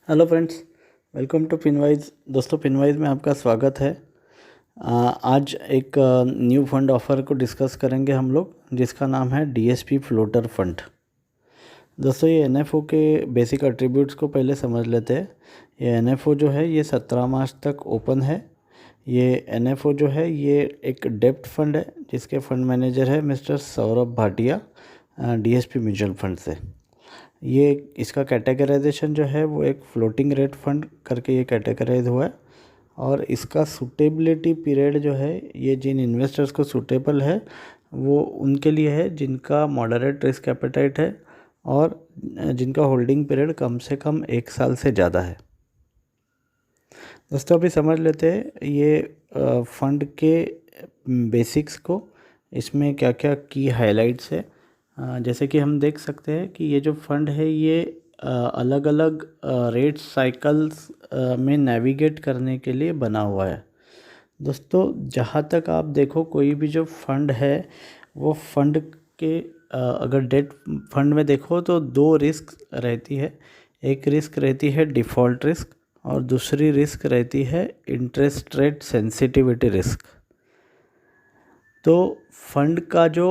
Hello friends, welcome to Finwise. दोस्तों, Finwise में आपका स्वागत है। आज एक न्यू फंड ऑफ़र को डिस्कस करेंगे हम लोग, जिसका नाम है डीएसपी फ्लोटर फंड। दोस्तों, ये एनएफओ के बेसिक एट्रीब्यूट्स को पहले समझ लेते हैं। ये एनएफओ जो है ये 17 मार्च तक ओपन है। ये एनएफओ जो है ये एक डेब्ट फंड है, जिसके फंड मैनेजर है mister Saurabh Bhatia, DSP mutual fund से। ये इसका कैटेगराइजेशन जो है वो एक फ्लोटिंग रेट फंड करके ये कैटेगराइज हुआ है। और इसका सूटेबिलिटी पीरियड जो है ये जिन इन्वेस्टर्स को सूटेबल है वो उनके लिए है जिनका मॉडरेट रिस्क एपेटाइट है और जिनका होल्डिंग पीरियड कम से कम 1 साल से ज़्यादा है। दोस्तों, अभी समझ लेते हैं ये फंड के बेसिक्स को। इसमें क्या क्या की हाइलाइट्स है। जैसे कि हम देख सकते हैं कि ये जो फंड है ये अलग अलग रेट साइकिल्स में नेविगेट करने के लिए बना हुआ है। दोस्तों, जहाँ तक आप देखो कोई भी जो फंड है वो फंड के अगर डेट फंड में देखो तो 2 रिस्क रहती है। एक रिस्क रहती है डिफ़ॉल्ट रिस्क और दूसरी रिस्क रहती है इंटरेस्ट रेट सेंसिटिविटी रिस्क। तो फंड का जो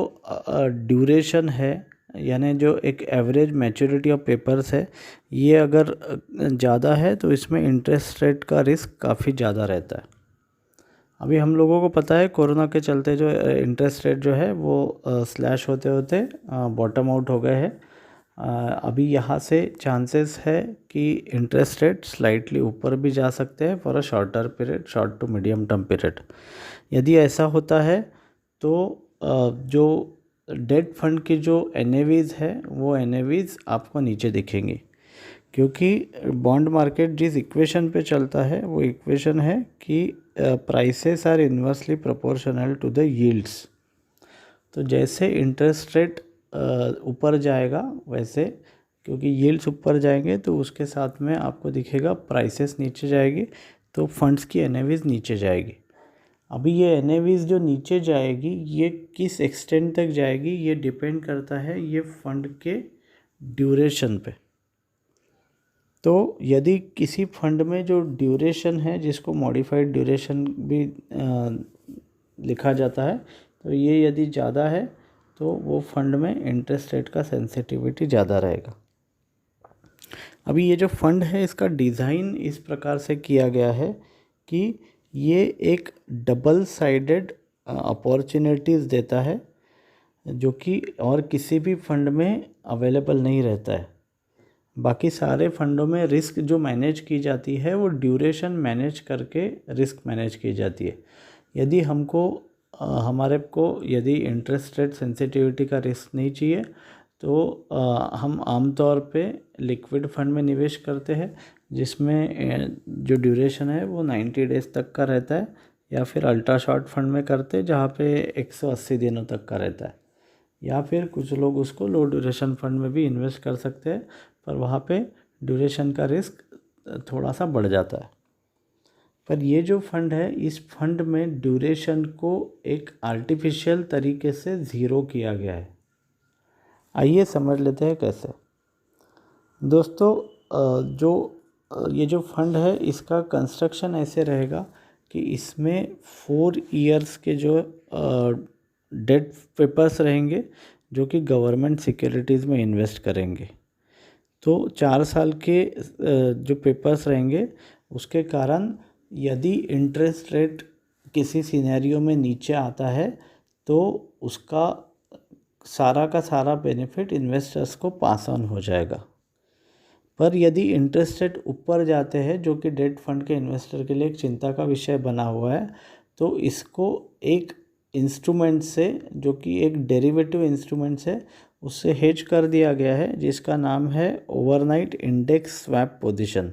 ड्यूरेशन है, यानी जो एक एवरेज मैच्योरिटी ऑफ पेपर्स है, ये अगर ज़्यादा है तो इसमें इंटरेस्ट रेट का रिस्क काफ़ी ज़्यादा रहता है। अभी हम लोगों को पता है कोरोना के चलते जो इंटरेस्ट रेट जो है वो स्लैश होते होते बॉटम आउट हो गए हैं। अभी यहाँ से चांसेस है कि इंटरेस्ट रेट स्लाइटली ऊपर भी जा सकते हैं for a shorter period, short to medium term period. यदि ऐसा होता है तो जो डेट फंड की जो एनएवीज़ है वो एनएवीज़ आपको नीचे दिखेंगी, क्योंकि बॉन्ड मार्केट जिस इक्वेशन पे चलता है वो इक्वेशन है कि prices are inversely proportional to the yields. तो जैसे इंटरेस्ट रेट ऊपर जाएगा वैसे, क्योंकि यील्ड्स ऊपर जाएंगे तो उसके साथ में आपको दिखेगा प्राइसेस नीचे जाएगी, तो फंड्स की एनएवीज़ नीचे जाएगी। अभी ये एनएवीज़ जो नीचे जाएगी ये किस एक्सटेंट तक जाएगी ये डिपेंड करता है ये फंड के ड्यूरेशन पे। तो यदि किसी फंड में जो ड्यूरेशन है, जिसको मॉडिफाइड ड्यूरेशन भी लिखा जाता है, तो ये यदि ज़्यादा है तो वो फंड में इंटरेस्ट रेट का सेंसिटिविटी ज़्यादा रहेगा। अभी ये जो फंड है इसका डिज़ाइन इस प्रकार से किया गया है कि ये एक डबल साइडेड अपॉर्चुनिटीज़ देता है, जो कि और किसी भी फंड में अवेलेबल नहीं रहता है। बाकी सारे फंडों में रिस्क जो मैनेज की जाती है वो ड्यूरेशन मैनेज करके रिस्क मैनेज की जाती है। यदि हमको हमारे को यदि इंटरेस्ट रेट सेंसिटिविटी का रिस्क नहीं चाहिए तो हम आमतौर पे लिक्विड फंड में निवेश करते हैं, जिसमें जो ड्यूरेशन है वो 90 डेज़ तक का रहता है, या फिर अल्ट्रा शॉर्ट फंड में करते हैं जहाँ पे 180 दिनों तक का रहता है, या फिर कुछ लोग उसको लो ड्यूरेशन फंड में भी इन्वेस्ट कर सकते हैं, पर वहाँ पे ड्यूरेशन का रिस्क थोड़ा सा बढ़ जाता है। पर ये जो फंड है इस फंड में ड्यूरेशन को एक आर्टिफिशियल तरीके से ज़ीरो किया गया है। आइए समझ लेते हैं कैसे। दोस्तों, ये जो फंड है इसका कंस्ट्रक्शन ऐसे रहेगा कि इसमें 4 इयर्स के जो डेट पेपर्स रहेंगे जो कि गवर्नमेंट सिक्योरिटीज़ में इन्वेस्ट करेंगे। तो 4 साल के जो पेपर्स रहेंगे उसके कारण यदि इंटरेस्ट रेट किसी सिनेरियो में नीचे आता है तो उसका सारा का सारा बेनिफिट इन्वेस्टर्स को पास ऑन हो जाएगा। पर यदि इंटरेस्ट रेट ऊपर जाते हैं, जो कि डेट फंड के इन्वेस्टर के लिए एक चिंता का विषय बना हुआ है, तो इसको एक इंस्ट्रूमेंट से, जो कि एक डेरिवेटिव इंस्ट्रूमेंट है, उससे हेज कर दिया गया है, जिसका नाम है ओवरनाइट इंडेक्स स्वैप पोजीशन।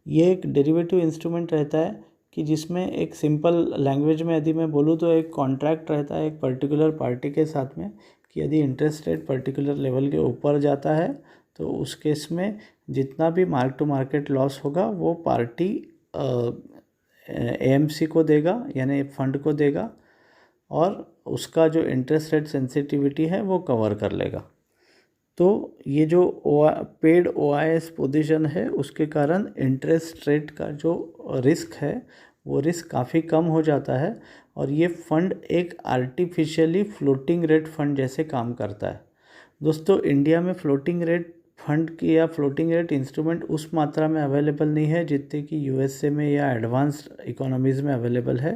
ये एक डेरिवेटिव इंस्ट्रूमेंट रहता है कि जिसमें एक सिंपल लैंग्वेज में यदि मैं बोलूँ तो एक कॉन्ट्रैक्ट रहता है एक पर्टिकुलर पार्टी के साथ में, कि यदि इंटरेस्ट रेट पर्टिकुलर लेवल के ऊपर जाता है तो उस केस में जितना भी मार्क टू मार्केट लॉस होगा वो पार्टी एएमसी को देगा, यानी फंड को देगा, और उसका जो इंटरेस्ट रेट सेंसिटिविटी है वो कवर कर लेगा। तो ये जो पेड OIS पोजीशन है उसके कारण इंटरेस्ट रेट का जो रिस्क है वो रिस्क काफ़ी कम हो जाता है और ये फंड एक आर्टिफिशियली फ्लोटिंग रेट फंड जैसे काम करता है। दोस्तों, इंडिया में फ्लोटिंग रेट फंड की या फ्लोटिंग रेट इंस्ट्रूमेंट उस मात्रा में अवेलेबल नहीं है जितने कि USA में या एडवांस्ड इकोनॉमीज़ में अवेलेबल है।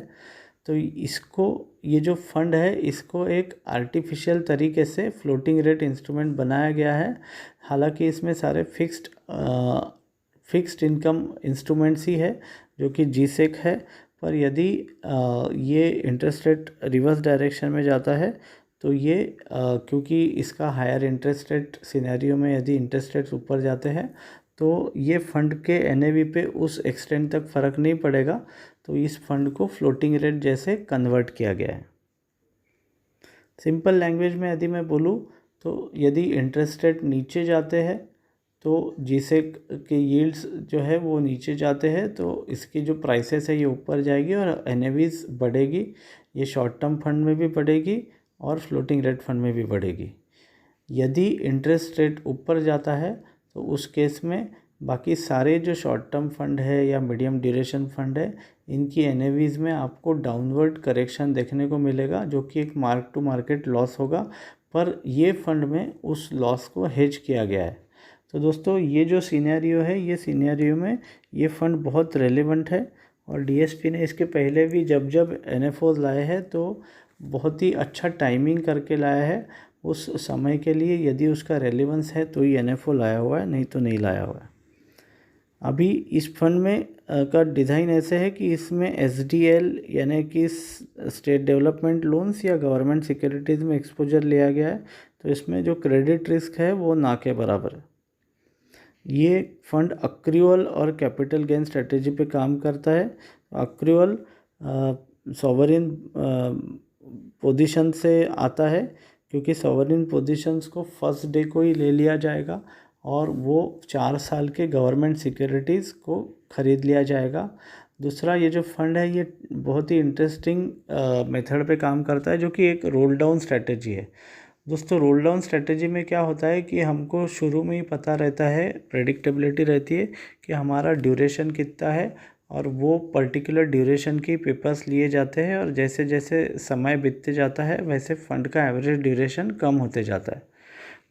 तो इसको, ये जो फंड है इसको एक आर्टिफिशियल तरीके से फ्लोटिंग रेट इंस्ट्रूमेंट बनाया गया है। हालांकि इसमें सारे फिक्स्ड इनकम इंस्ट्रूमेंट्स ही है जो कि GSEC है। पर यदि ये इंटरेस्ट रेट रिवर्स डायरेक्शन में जाता है तो ये क्योंकि इसका हायर इंटरेस्ट रेट सिनेरियो में यदि इंटरेस्ट रेट्स ऊपर जाते हैं तो ये फंड के NAV पे उस एक्सटेंट तक फ़र्क नहीं पड़ेगा। तो इस फंड को फ्लोटिंग रेट जैसे कन्वर्ट किया गया है। सिंपल लैंग्वेज में यदि मैं बोलूँ तो यदि इंटरेस्ट रेट नीचे जाते हैं तो GSEC के यील्ड्स जो है वो नीचे जाते हैं तो इसकी जो प्राइसेस है ये ऊपर जाएगी और NAVs बढ़ेगी। ये शॉर्ट टर्म फंड में भी बढ़ेगी और फ्लोटिंग रेट फंड में भी बढ़ेगी। यदि इंटरेस्ट रेट ऊपर जाता है तो उस केस में बाकी सारे जो शॉर्ट टर्म फंड है या मीडियम ड्यूरेशन फंड है इनकी NAVs में आपको डाउनवर्ड करेक्शन देखने को मिलेगा जो कि एक मार्क टू मार्केट लॉस होगा। पर ये फंड में उस लॉस को हेज किया गया है। तो दोस्तों, ये जो सिनेरियो है ये सिनेरियो में ये फंड बहुत रेलेवेंट है और DSP ने इसके पहले भी जब जब NFOs लाए हैं तो बहुत ही अच्छा टाइमिंग करके लाया है उस समय के लिए। यदि उसका रेलेवेंस है तो ही NFO लाया हुआ है, नहीं तो नहीं लाया हुआ है। अभी इस फंड में का डिज़ाइन ऐसे है कि इसमें SDL यानी कि स्टेट डेवलपमेंट लोन्स या गवर्नमेंट सिक्योरिटीज़ में एक्सपोजर लिया गया है। तो इसमें जो क्रेडिट रिस्क है वो ना के बराबर है। ये फंड अक्रूवल और कैपिटल गेन स्ट्रेटेजी पे काम करता है। अक्रूवल सॉवरेन पोजीशन से आता है क्योंकि सॉवरेन पोजीशंस को फर्स्ट डे को ही ले लिया जाएगा और वो 4 साल के गवर्नमेंट सिक्योरिटीज़ को ख़रीद लिया जाएगा। दूसरा, ये जो फंड है ये बहुत ही इंटरेस्टिंग मेथड पे काम करता है जो कि एक रोल डाउन स्ट्रेटेजी है। दोस्तों, रोल डाउन स्ट्रेटेजी में क्या होता है कि हमको शुरू में ही पता रहता है, प्रेडिक्टेबिलिटी रहती है कि हमारा ड्यूरेशन कितना है और वो पर्टिकुलर ड्यूरेशन की पेपर्स लिए जाते हैं और जैसे जैसे समय बीतते जाता है वैसे फ़ंड का एवरेज ड्यूरेशन कम होते जाता है।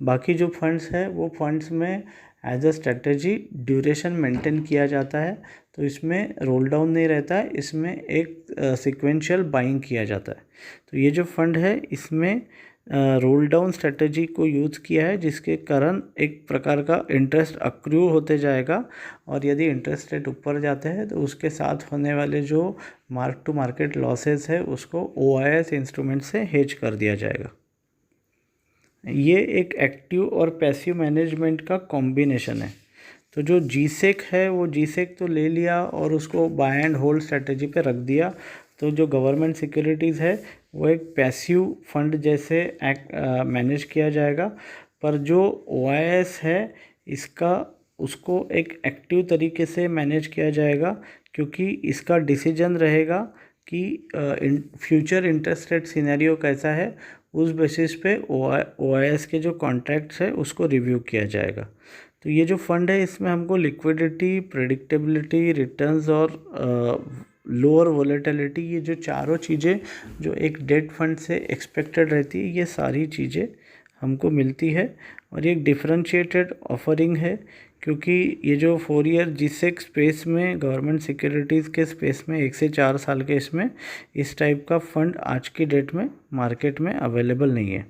बाकी जो फंड्स है वो फंड्स में as a strategy duration maintain किया जाता है। तो इसमें रोल डाउन नहीं रहता है, इसमें एक सिक्वेंशियल बाइंग किया जाता है। तो ये जो फंड है इसमें रोल डाउन स्ट्रेटजी को यूज़ किया है जिसके कारण एक प्रकार का इंटरेस्ट अक्रू होते जाएगा और यदि इंटरेस्ट रेट ऊपर जाते हैं तो उसके साथ होने वाले जो मार्क टू मार्केट लॉसेस है उसको OIS इंस्ट्रूमेंट से हेज कर दिया जाएगा। ये एक एक्टिव और पैसिव मैनेजमेंट का कॉम्बिनेशन है। तो जो GSEC है वो GSEC तो ले लिया और उसको बाय एंड होल्ड स्ट्रेटजी पे रख दिया। तो जो गवर्नमेंट सिक्योरिटीज़ है वो एक पैसिव फंड जैसे मैनेज किया जाएगा। पर जो OIS है इसका उसको एक एक्टिव तरीके से मैनेज किया जाएगा क्योंकि इसका डिसीजन रहेगा कि फ्यूचर इंटरेस्ट रेट सिनेरियो कैसा है, उस बेसिस पे OIS के जो कॉन्ट्रैक्ट्स है उसको रिव्यू किया जाएगा। तो ये जो फंड है इसमें हमको लिक्विडिटी, प्रेडिक्टेबिलिटी, रिटर्न्स और लोअर वोलेटिलिटी, ये जो चारों चीज़ें जो एक डेट फंड से एक्सपेक्टेड रहती है ये सारी चीज़ें हमको मिलती है। और ये एक डिफरेंशिएटेड ऑफरिंग है क्योंकि ये जो 4 ईयर GSEC स्पेस में गवर्नमेंट सिक्योरिटीज़ के स्पेस में 1 से 4 साल के इसमें इस टाइप का फंड आज की डेट में मार्केट में अवेलेबल नहीं है।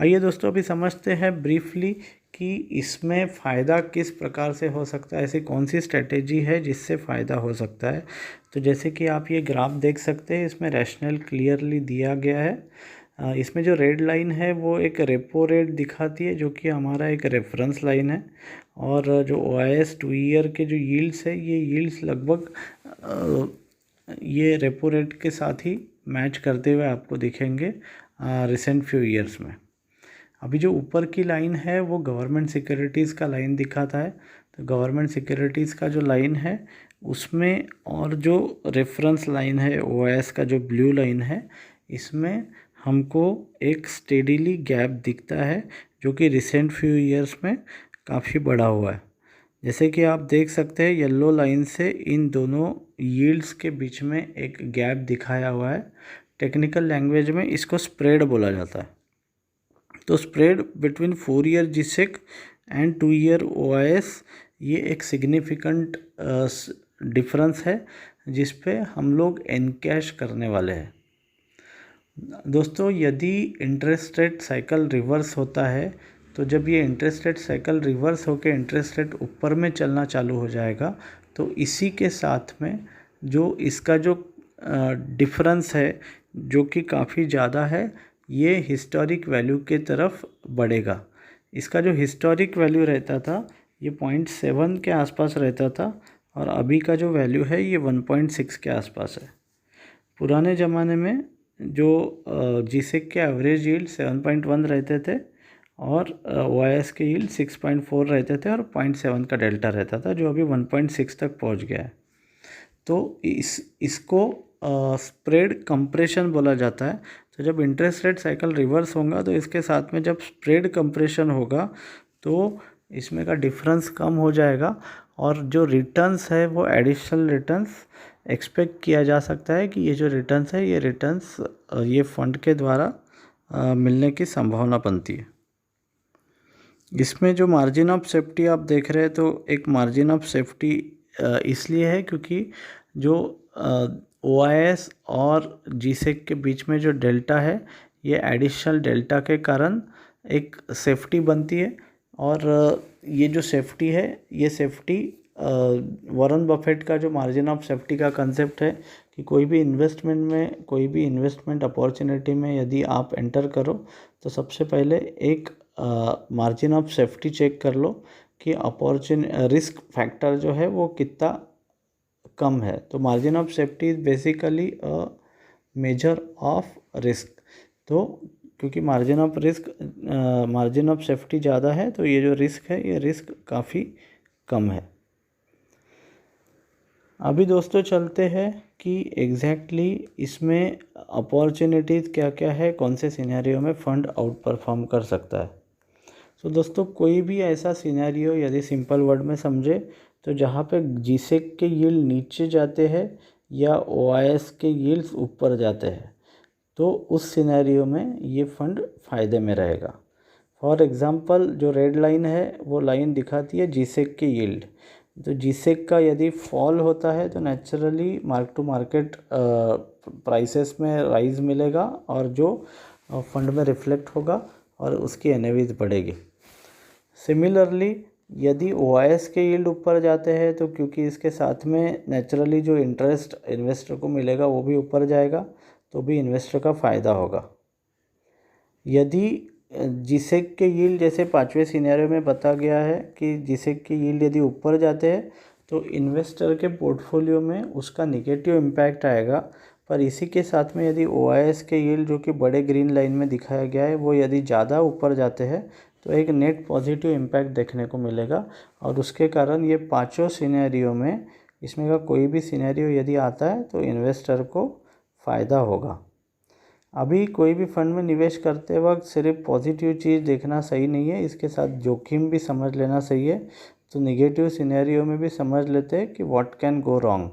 आइए दोस्तों, अभी समझते हैं ब्रीफली कि इसमें फ़ायदा किस प्रकार से हो सकता है, ऐसी कौन सी स्ट्रेटेजी है जिससे फ़ायदा हो सकता है। तो जैसे कि आप ये ग्राफ देख सकते हैं इसमें रैशनल क्लियरली दिया गया है। इसमें जो रेड लाइन है वो एक रेपो रेट दिखाती है जो कि हमारा एक रेफरेंस लाइन है और जो OIS 2 ईयर के जो यील्ड्स है ये यील्ड्स लगभग ये रेपो रेट के साथ ही मैच करते हुए आपको दिखेंगे रिसेंट फ्यू ईयर्स में। अभी जो ऊपर की लाइन है वो गवर्नमेंट सिक्योरिटीज़ का लाइन दिखाता है। तो गवर्नमेंट सिक्योरिटीज़ का जो लाइन है उसमें और जो रेफरेंस लाइन है OIS का जो ब्लू लाइन है इसमें हमको एक स्टेडीली गैप दिखता है जो कि रिसेंट फ्यू ईयर्स में काफ़ी बढ़ा हुआ है। जैसे कि आप देख सकते हैं येलो लाइन से इन दोनों यील्ड्स के बीच में एक गैप दिखाया हुआ है। टेक्निकल लैंग्वेज में इसको स्प्रेड बोला जाता है। तो spread between 4 year G-sec and 2 year OIS ये एक सिग्निफिकेंट डिफरेंस है जिस पे हम लोग एनकैश करने वाले हैं। दोस्तों, यदि इंटरेस्ट रेट साइकिल रिवर्स होता है तो जब ये इंटरेस्ट रेट साइकिल रिवर्स होकर इंटरेस्ट रेट ऊपर में चलना चालू हो जाएगा तो इसी के साथ में जो इसका जो डिफरेंस है जो कि काफ़ी ज़्यादा है, ये हिस्टोरिक वैल्यू के तरफ बढ़ेगा। इसका जो हिस्टोरिक वैल्यू रहता था ये 0.7 के आसपास रहता था और अभी का जो वैल्यू है ये 1.6 के आसपास है। पुराने ज़माने में जो जीसेक के एवरेज यील्ड 7.1 रहते थे और OIS के यील्ड 6.4 रहते थे और 0.7 का डेल्टा रहता था, जो अभी 1.6 तक पहुंच गया है। तो इसको स्प्रेड कंप्रेशन बोला जाता है। तो जब इंटरेस्ट रेट साइकिल रिवर्स होगा तो इसके साथ में जब स्प्रेड कंप्रेशन होगा तो इसमें का डिफरेंस कम हो जाएगा और जो रिटर्न्स है वो एडिशनल रिटर्न्स एक्सपेक्ट किया जा सकता है कि ये जो रिटर्न्स है ये रिटर्न्स ये फंड के द्वारा मिलने की संभावना बनती है। इसमें जो मार्जिन ऑफ सेफ्टी आप देख रहे हैं तो एक मार्जिन ऑफ सेफ्टी इसलिए है क्योंकि जो OIS और जीसेक के बीच में जो डेल्टा है ये एडिशनल डेल्टा के कारण एक सेफ्टी बनती है और ये जो सेफ्टी है ये सेफ्टी वॉरेन बफेट का जो मार्जिन ऑफ सेफ्टी का कंसेप्ट है कि कोई भी इन्वेस्टमेंट अपॉर्चुनिटी में यदि आप एंटर करो तो सबसे पहले एक मार्जिन ऑफ सेफ्टी चेक कर लो कि रिस्क फैक्टर जो है वो कितना कम है। तो margin of safety is basically a measure of risk. तो क्योंकि मार्जिन ऑफ सेफ्टी ज़्यादा है तो ये जो रिस्क है ये रिस्क काफ़ी कम है। अभी दोस्तों चलते हैं कि एग्जैक्टली इसमें अपॉर्चुनिटीज़ क्या क्या है, कौन से सिनेरियो में फंड आउट परफॉर्म कर सकता है। तो दोस्तों कोई भी ऐसा सिनेरियो यदि सिंपल वर्ड में समझे तो जहाँ पे जीसेक के यील्ड नीचे जाते हैं या OIS के यील्ड्स ऊपर जाते हैं तो उस सिनेरियो में ये फंड फ़ायदे में रहेगा। फॉर एग्ज़ाम्पल जो रेड लाइन है वो लाइन दिखाती है जीसेक के यील्ड। तो जीसेक का यदि फॉल होता है तो naturally mark to market prices में राइज मिलेगा और जो फंड में रिफ्लेक्ट होगा और उसकी NAVs बढ़ेगी। सिमिलरली यदि OIS के यील्ड ऊपर जाते हैं तो क्योंकि इसके साथ में नेचुरली जो इंटरेस्ट इन्वेस्टर को मिलेगा वो भी ऊपर जाएगा तो भी इन्वेस्टर का फ़ायदा होगा। यदि जीसेक के यील्ड जैसे 5वें सिनेरियो में बता गया है कि जीसेक के यील्ड यदि ऊपर जाते हैं तो इन्वेस्टर के पोर्टफोलियो में उसका निगेटिव इम्पैक्ट आएगा, पर इसी के साथ में यदि OIS के यील्ड जो कि बड़े ग्रीन लाइन में दिखाया गया है वो यदि ज़्यादा ऊपर जाते हैं तो एक नेट पॉजिटिव इम्पैक्ट देखने को मिलेगा और उसके कारण ये पांचों सिनेरियो में इसमें का कोई भी सिनेरियो यदि आता है तो इन्वेस्टर को फ़ायदा होगा। अभी कोई भी फंड में निवेश करते वक्त सिर्फ पॉजिटिव चीज़ देखना सही नहीं है, इसके साथ जोखिम भी समझ लेना सही है। तो नेगेटिव सिनेरियो में भी समझ लेते हैं कि व्हाट कैन गो रॉन्ग।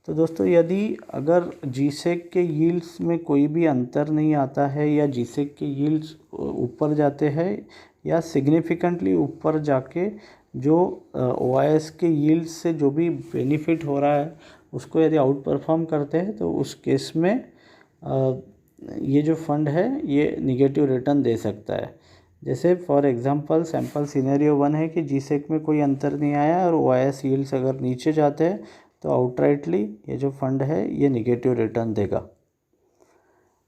तो दोस्तों यदि अगर जीसेक के यील्ड्स में कोई भी अंतर नहीं आता है या जीसेक के यील्ड्स ऊपर जाते हैं या सिग्निफिकेंटली ऊपर जाके जो OIS के यील्ड से जो भी बेनिफिट हो रहा है उसको यदि आउट परफॉर्म करते हैं तो उस केस में ये जो फंड है ये निगेटिव रिटर्न दे सकता है। जैसे फॉर एग्जांपल सैम्पल सिनेरियो 1 है कि जीसेक में कोई अंतर नहीं आया और OIS यील्ड्स अगर नीचे जाते हैं तो आउटराइटली ये जो फंड है ये निगेटिव रिटर्न देगा।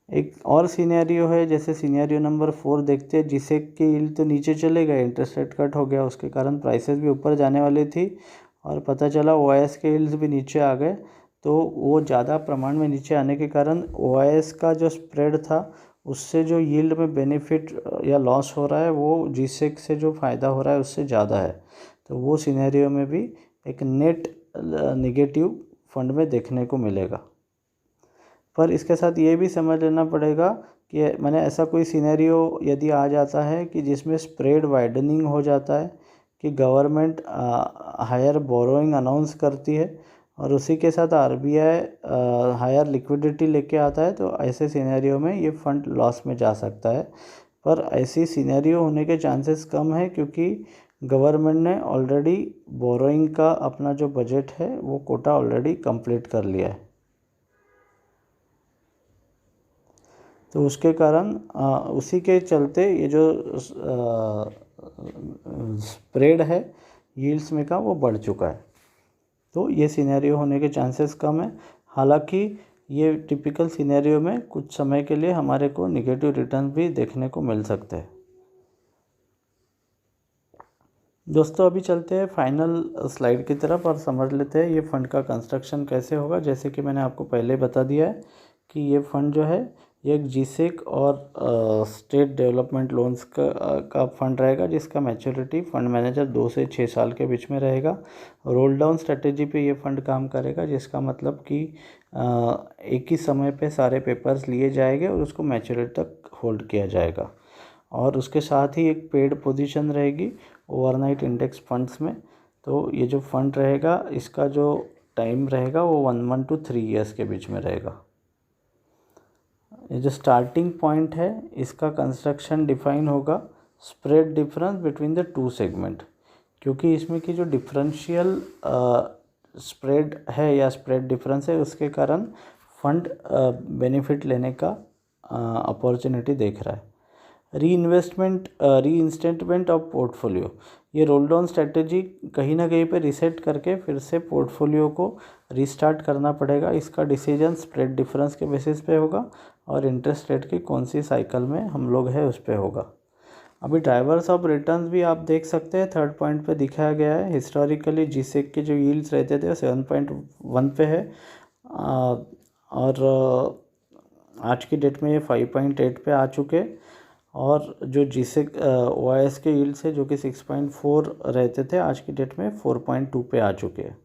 एक और सिनेरियो है, जैसे सिनेरियो नंबर 4 देखते हैं, जीसेक के यील्ड तो नीचे चले गए, इंटरेस्ट रेट कट हो गया, उसके कारण प्राइसेस भी ऊपर जाने वाली थी और पता चला OIS के यील्ड्स भी नीचे आ गए। तो वो ज़्यादा प्रमाण में नीचे आने के कारण OIS का जो स्प्रेड था उससे जो यील्ड में बेनिफिट या लॉस हो रहा है वो जीसेक से जो फ़ायदा हो रहा है उससे ज़्यादा है। तो वो सिनेरियो में भी एक नेट नेगेटिव फंड में देखने को मिलेगा। पर इसके साथ ये भी समझ लेना पड़ेगा कि मैंने ऐसा कोई सिनेरियो यदि आ जाता है कि जिसमें स्प्रेड वाइडनिंग हो जाता है, कि गवर्नमेंट हायर बोरोइंग अनाउंस करती है और उसी के साथ आरबीआई हायर लिक्विडिटी लेके आता है, तो ऐसे सिनेरियो में ये फंड लॉस में जा सकता है। पर ऐसी सिनेरियो होने के चांसेस कम है, क्योंकि गवर्नमेंट ने ऑलरेडी बोरोइंग का अपना जो बजट है वो कोटा ऑलरेडी कंप्लीट कर लिया है। तो उसके कारण उसी के चलते ये जो स्प्रेड है यील्ड्स में का वो बढ़ चुका है। तो ये सिनेरियो होने के चांसेस कम है। हालांकि ये टिपिकल सिनेरियो में कुछ समय के लिए हमारे को निगेटिव रिटर्न भी देखने को मिल सकते हैं। दोस्तों अभी चलते हैं फाइनल स्लाइड की तरफ और समझ लेते हैं ये फ़ंड का कंस्ट्रक्शन कैसे होगा। जैसे कि मैंने आपको पहले बता दिया है कि ये फ़ंड जो है ये एक जीसेक और स्टेट डेवलपमेंट लोन्स का फ़ंड रहेगा, जिसका मैच्योरिटी फ़ंड मैनेजर 2 से 6 साल के बीच में रहेगा। रोल डाउन स्ट्रेटेजी पे ये फ़ंड काम करेगा, जिसका मतलब कि एक ही समय पे सारे पेपर्स लिए जाएंगे और उसको मैच्योरिटी तक होल्ड किया जाएगा। और उसके साथ ही एक पेड पोजीशन रहेगी ओवरनाइट इंडेक्स फंड्स में। तो ये जो फंड रहेगा इसका जो टाइम रहेगा वो 1 मंथ to 3 ईयर्स के बीच में रहेगा। ये जो स्टार्टिंग पॉइंट है इसका कंस्ट्रक्शन डिफाइन होगा spread difference between the two segment, क्योंकि इसमें की जो डिफरेंशियल स्प्रेड है या स्प्रेड डिफरेंस है उसके कारण फंड बेनिफिट लेने का अपॉर्चुनिटी देख रहा है। रीइंस्टेटमेंट ऑफ पोर्टफोलियो, ये रोल डाउन स्ट्रेटेजी कहीं ना कहीं पे रीसेट करके फिर से पोर्टफोलियो को रीस्टार्ट करना पड़ेगा। इसका डिसीजन स्प्रेड डिफरेंस के बेसिस पे होगा और इंटरेस्ट रेट की कौन सी साइकिल में हम लोग है उस पे होगा। अभी ड्राइवर्स ऑफ रिटर्न्स भी आप देख सकते हैं, थर्ड पॉइंट पे दिखाया गया है। हिस्टोरिकली जीसेक के जो यील्ड्स रहते थे 7.1 पे है और आज की डेट में ये 5.8 पे आ चुके। और जो जीसेक ओआईएस के यील्ड्स है जो कि 6.4 रहते थे आज की डेट में 4.2 पे आ चुके हैं।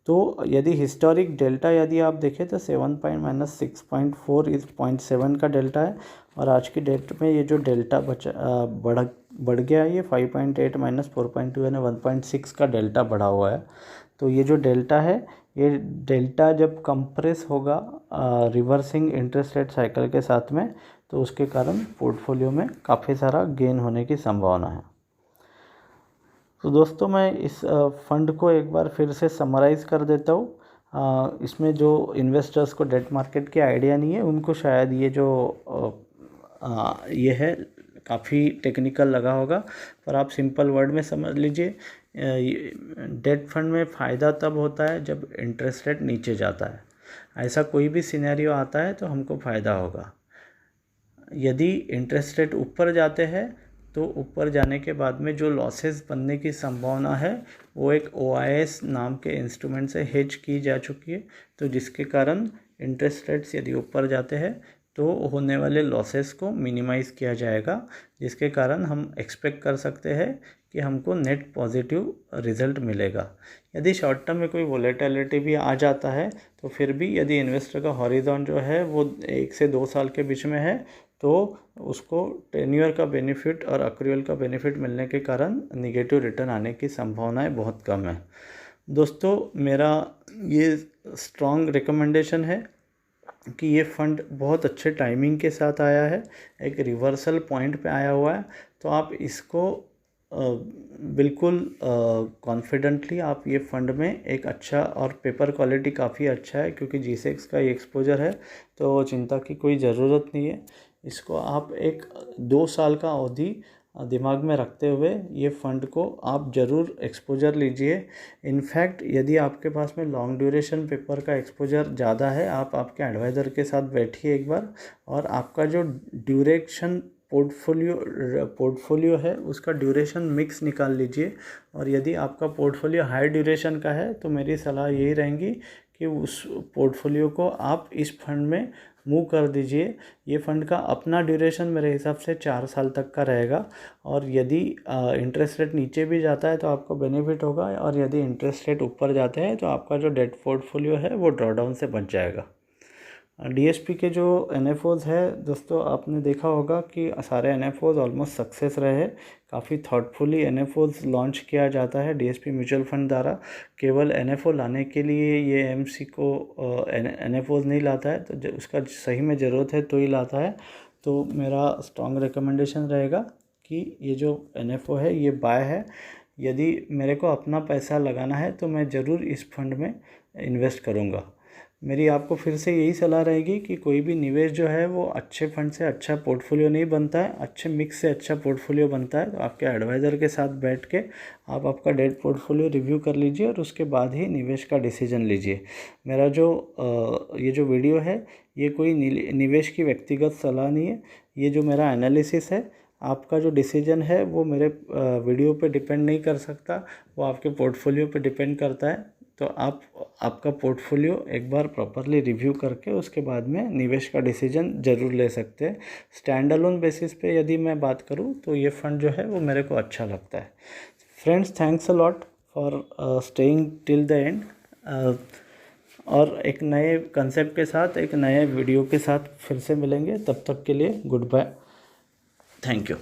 तो यदि हिस्टोरिक डेल्टा यदि आप देखें तो 7 माइनस 6.4 इस 0.7 का डेल्टा है और आज की डेट में ये जो डेल्टा बढ़ गया है, ये 5.8 माइनस 4.2 यानी 1.6 का डेल्टा बढ़ा हुआ है। तो ये जो डेल्टा है ये डेल्टा जब कंप्रेस होगा रिवर्सिंग इंटरेस्ट रेट साइकिल के साथ में, तो उसके कारण पोर्टफोलियो में काफ़ी सारा गेन होने की संभावना है। तो दोस्तों मैं इस फंड को एक बार फिर से समराइज़ कर देता हूँ। इसमें जो इन्वेस्टर्स को डेट मार्केट की आइडिया नहीं है उनको शायद ये जो ये है काफ़ी टेक्निकल लगा होगा, पर आप सिंपल वर्ड में समझ लीजिए। डेट फंड में फ़ायदा तब होता है जब इंटरेस्ट रेट नीचे जाता है। ऐसा कोई भी सिनेरियो आता है तो हमको फ़ायदा होगा। यदि इंटरेस्ट रेट ऊपर जाते हैं तो ऊपर जाने के बाद में जो लॉसेस बनने की संभावना है वो एक ओआईएस नाम के इंस्ट्रूमेंट से हेज की जा चुकी है। तो जिसके कारण इंटरेस्ट रेट्स यदि ऊपर जाते हैं तो होने वाले लॉसेस को मिनिमाइज़ किया जाएगा, जिसके कारण हम एक्सपेक्ट कर सकते हैं कि हमको नेट पॉजिटिव रिजल्ट मिलेगा। यदि शॉर्ट टर्म में कोई वोलेटिलिटी भी आ जाता है तो फिर भी यदि इन्वेस्टर का हॉरिजॉन जो है वो 1 से 2 साल के बीच में है तो उसको टेन्योर का बेनिफिट और अक्रूवल का बेनिफिट मिलने के कारण निगेटिव रिटर्न आने की संभावनाएं बहुत कम है। दोस्तों मेरा ये स्ट्रॉन्ग रिकमेंडेशन है कि ये फ़ंड बहुत अच्छे टाइमिंग के साथ आया है, एक रिवर्सल पॉइंट पे आया हुआ है। तो आप इसको बिल्कुल कॉन्फिडेंटली आप ये फ़ंड में एक अच्छा, और पेपर क्वालिटी काफ़ी अच्छा है क्योंकि जीसेक्स का ये एक्सपोजर है, तो चिंता की कोई ज़रूरत नहीं है। इसको आप एक 2 साल का अवधि दिमाग में रखते हुए ये फ़ंड को आप ज़रूर एक्सपोजर लीजिए। इनफैक्ट यदि आपके पास में लॉन्ग ड्यूरेशन पेपर का एक्सपोजर ज़्यादा है, आप आपके एडवाइज़र के साथ बैठिए एक बार और आपका जो ड्यूरेशन पोर्टफोलियो है उसका ड्यूरेशन मिक्स निकाल लीजिए। और यदि आपका पोर्टफोलियो हाई ड्यूरेशन का है तो मेरी सलाह यही रहेगी कि उस पोर्टफोलियो को आप इस फंड में मूव कर दीजिए। ये फ़ंड का अपना ड्यूरेशन मेरे हिसाब से 4 साल तक का रहेगा और यदि इंटरेस्ट रेट नीचे भी जाता है तो आपको बेनिफिट होगा, और यदि इंटरेस्ट रेट ऊपर जाते हैं तो आपका जो डेट पोर्टफोलियो है वो ड्रॉडाउन से बच जाएगा। डीएसपी के जो एनएफओज़ है दोस्तों, आपने देखा होगा कि सारे एनएफओज़ ऑलमोस्ट सक्सेस रहे हैं। काफ़ी थॉटफुली एनएफओज़ लॉन्च किया जाता है डीएसपी म्यूचुअल फंड द्वारा। केवल एनएफओ लाने के लिए ये एएमसी को एनएफओज़ नहीं लाता है, तो उसका सही में ज़रूरत है तो ही लाता है। तो मेरा स्ट्रॉन्ग रिकमेंडेशन रहेगा कि ये जो एनएफओ है ये बाय है। यदि मेरे को अपना पैसा लगाना है तो मैं ज़रूर इस फंड में इन्वेस्ट करूँगा। मेरी आपको फिर से यही सलाह रहेगी कि कोई भी निवेश जो है वो अच्छे फंड से अच्छा पोर्टफोलियो नहीं बनता है, अच्छे मिक्स से अच्छा पोर्टफोलियो बनता है। तो आपके एडवाइज़र के साथ बैठ के आप आपका डेट पोर्टफोलियो रिव्यू कर लीजिए और उसके बाद ही निवेश का डिसीजन लीजिए। मेरा जो ये जो वीडियो है ये कोई निवेश की व्यक्तिगत सलाह नहीं है, ये जो मेरा एनालिसिस है। आपका जो डिसीजन है वो मेरे वीडियो पे डिपेंड नहीं कर सकता, वो आपके पोर्टफोलियो पे डिपेंड करता है। तो आप आपका पोर्टफोलियो एक बार प्रॉपरली रिव्यू करके उसके बाद में निवेश का डिसीजन ज़रूर ले सकते हैं। स्टैंड अलोन बेसिस पे यदि मैं बात करूँ तो ये फ़ंड जो है वो मेरे को अच्छा लगता है। Friends, thanks a lot for staying till the end. और एक नए कंसेप्ट के साथ, एक नए वीडियो के साथ फिर से मिलेंगे। तब तक के लिए गुड बाय, थैंक यू।